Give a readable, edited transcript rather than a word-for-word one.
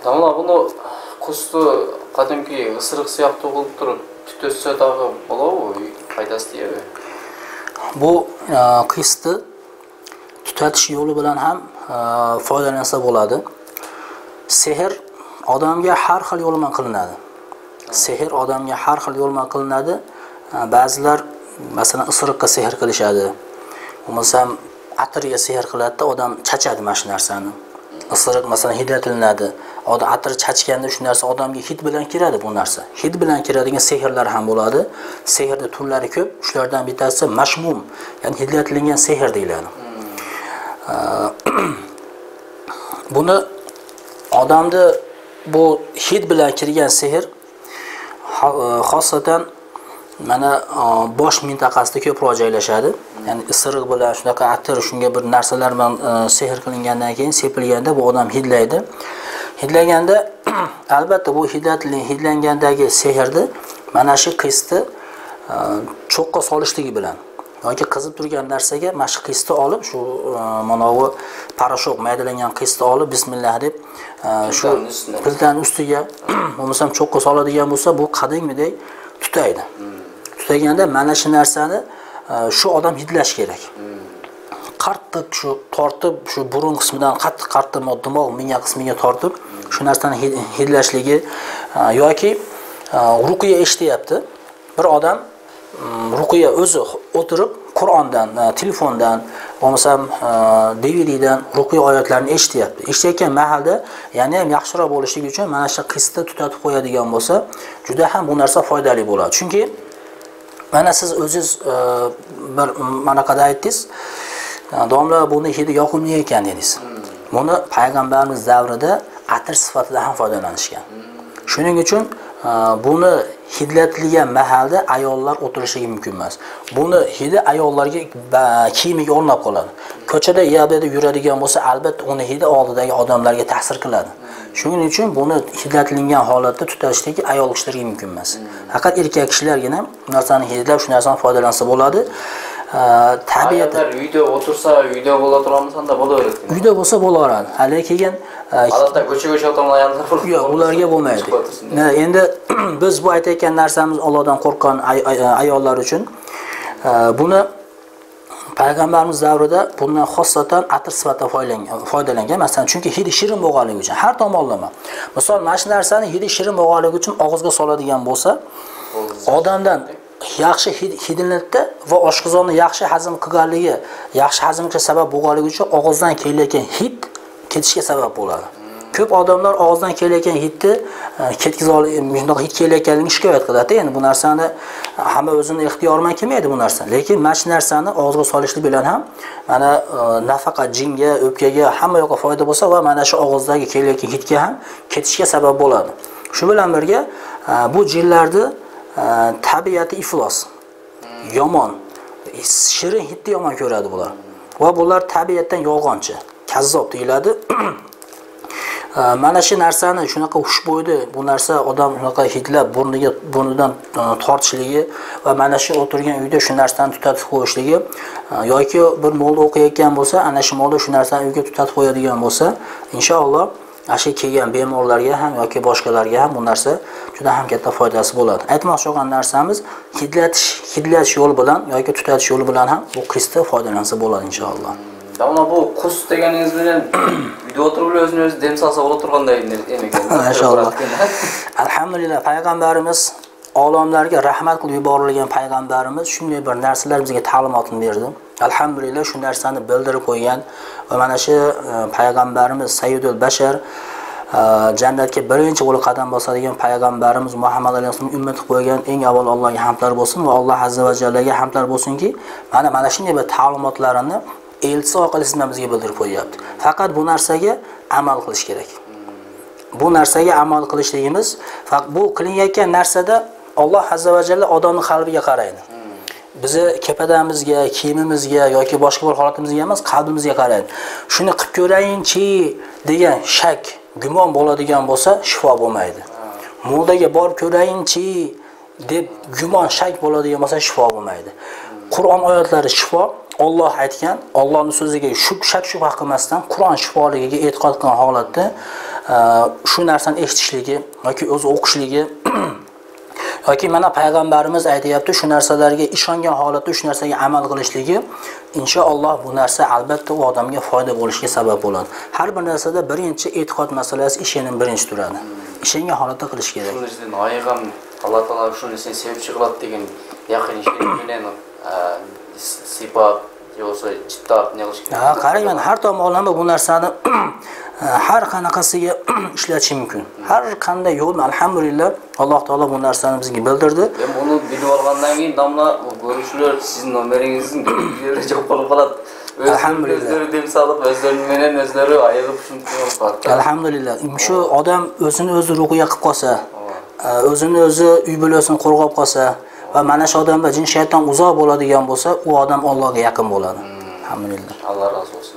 Damla bunu kustu qadimki ısırık siyaqti qilib turib tutsa dag'i bo'ladimi? Foydasi deymi? Bu qisni tutatish yo'li bilan ham foydalansa bo'ladi. Sehr odamga har xil yo'l bilan qilinadi. Sehr odamga har xil yo'l bilan qilinadi. Ba'zilar masalan isiriqqa sehr qilishadi. Bo'lmasam atirga sehr qiladi, odam chachadi mana shu narsani. Isiriq masalan hidatiladi. Odam atir chachganda shu narsa odamga hid bilan kiradi bu narsa. Hid bilan kiradigan sehrlar ham bo'ladi. Sehrning turlari ko'p. Shulardan bittasi mashmum, ya'ni hidlatilgan sehr deyiladi. Buni odamda bu hid bilan kirgan sehr xosatan mana bosh mintaqasida ko'proq joylashadi. Ya'ni isiriq bilan shunaqa atir shunga bir narsalar bilan sehr qilingandan keyin sepilganda bu odam hidlaydi. Hidlaganda albatta bu hidlangandagi sehrni mana shu qisni cho'qqa solishligi bilan yoki qizib turgan narsaga mana shu qisni olib shu manavi parashok maydalangan qisni olib bismillah deb shu qildan ustiga bo'lmasam cho'qqa soladigan bo'lsa bu qadimgidek tutaydi. Tutaganda mana shu narsani shu odam hidlash kerak. Qattiq shu tortib shu burun qismidan qattiq dimog' miya qismiga tortib shu narsani hidlashligi yoki ruqiya eshityapti. Bir odam ruqiya o'zi o'tirib Qur'ondan, telefondan, bo'lmasam DVDdan ruqiya oyatlarini eshityapti. Eshitayotgan mahalda yana ham yaxshiroq bo'lishligi uchun mana shu qisni tutatib qo'yadigan bo'lsa, juda ham bu narsa foydali bo'ladi. Chunki mana siz o'zingiz bir manaqada aytdingiz, domla buni hidi yoqimli ekan dedingiz. Buni payg'ambarimiz davrida atir sifatida ham foydalanishgan. Shuning uchun buni hidlatilgan mahalda ayollar o'tirishligi mumkin emas. Buni hidi ayollarga kiyimiga o'rnab qoladi. Ko'chada yo'lda yuradigan bo'lsa, albatta uni hidi oldidagi odamlarga ta'sir qiladi. Shuning uchun buni hidlatilgan holatda tutashligi ayol kishilarga mumkin emas. Faqat erkak kishilargina narsani hidlab shu narsadan foydalansa bo'ladi. Tabiat uyda o'tirsa, uyda bo'la turamiz-da bo'laveradi. Uyda bo'lsa bo'laveradi. Hali keyin odatda ko'cha o'tirmaganlar bor. Yo'q, ularga bo'lmaydi. Endi biz bu aytayotgan narsamiz Allohdan qo'rqqan ayollar uchun buni payg'ambarimiz davrida bundan xossatan atir sifatida foydalangan. Masalan, chunki hidi shirin bo'lganligi uchun har tomonlama. Misol, mana shu narsani hidi shirin bo'lganligi uchun og'izga soladigan bo'lsa, odamdan yaxshi hidlanadi va oshqozonni yaxshi hazm qilganligi, yaxshi hazmga sabab bo'lganligi uchun og'izdan kelayotgan hid ketishga sabab bo'ladi. Ko'p odamlar og'izdan kelayotgan hidni ketkiza olib, shunday hid kelayotganligini shikoyat qiladi. Endi bu narsani hamma o'zini ixtiyori bilan kelmaydi bu narsa. Lekin mana shu narsani og'izga solishlik bilan ham mana nafaqat jinga, o'pkaga, hamma yoqqa foyda bo'lsa va mana shu og'izdagi kelayotgan hidga ham ketishga sabab bo'ladi. Shu bilan birga bu jinlarni tabiati iflos, yomon, shirin hidni yomon ko'radi bular. Va bular tabiatdan yolg'onchi, kazzob deyiladi. Mana shu narsani shunaqa xushbo'ydi, bu narsa odam shunaqa hidlab burnidan tortishligi va mana shu o'tirgan uyda shu narsani tutatib qo'yishligi yoki bir molda o'qiyotgan bo'lsa, ana shu molda shu narsani uyga tutatib qo'yadigan bo'lsa, inshaalloh ashi kelgan bemorlarga ham yoki boshqalarga ham bu narsa juda ham katta foydasi bo'ladi. Aytmoqchi bo'lgan narsamiz hidlash yo'li bilan yoki tutatish yo'li bilan ham bu qisda foydalansa bo'ladi inshaalloh. Davna bu qus deganingiz bilan uyda o'tirib o'zingiz dem solsa bo'la turganday ekan. Inshaalloh. Alhamdulillah, payg'ambarimiz olamlarga rahmat qilib yuborilgan payg'ambarimiz shunday bir narsalar bizga ta'limotini berdi. Alhamdulillah shu narsani bildirib qo'ygan va mana shu payg'ambarimiz Sayyidul Bashar jannatga birinchi bo'lib qadam bosadigan payg'ambarimiz Muhammad alayhisolamning ummati qo'ygan eng avval Allohga hamdlar bo'lsin va Alloh azza va jallaga hamdlar bo'lsinki, mana shunday bir ta'limotlarini elchisi orqali bizga bildirib qo'yapti. Faqat bu narsaga amal qilish kerak. Bu narsaga amal qilishligimiz, faqat bu qilinayotgan narsada Alloh azza va jalla odamning qalbiga qaraydi. Bizi kepadamizga, kiyimimizga yoki boshqa bir holatimizga emas, qalbimizga qaraydi. Shuni qilib ko'rayinchi degan shak, gumon bo'ladigan bo'lsa, shifo bo'lmaydi. Moldaga borib ko'rayinchi deb gumon shak bo'ladigan bo'lsa, shifo bo'lmaydi. Qur'on oyatlari shifo. Alloh aytgan, Allohning so'ziga shak shubha qilmasdan Qur'on shifoligiga e'tiqod qilgan holatda shu narsani eshitishligi yoki o'zi o'qishligi yoki mana payg'ambarimiz aytayapti, shu narsalarga ishongan holatda shu narsaga amal qilishligi inshaalloh bu narsa albatta u odamga foyda bo'lishiga sabab bo'ladi. Har bir narsada birinchi e'tiqod masalasi ishning birinchi turadi. Ishongan holatda qilish kerak. Shuning uchun oyog'im Alloh taolo shu narsani sevib chiqiladi degan yaqin ishlar bilan sifat yo'sa chittaq ne qilish kerak. Qarang, mana har tomonlama bu narsani har qanaqasiga ishlatish mumkin. Har qanday yo'l alhamdulillah Alloh taolo bu narsani bizga bildirdi. Men buni bilib olgandan keyin damla ko'rishlar sizning nomeringizni yerga javob qilib qoladi. Alhamdulillah. O'zlari deb solib, o'zlari bilan o'zlari ayirib tushuntirib qoladi. Alhamdulillah. Shu odam o'zini o'zi ruhiya qilib qolsa, o'zini o'zi uy bulasini qo'rg'ab qolsa va mana shu odamda jin shayton uzoq bo'ladigan bo'lsa, u odam Allohga yaqin bo'ladi. Alhamdulillah. Alloh razı olsun.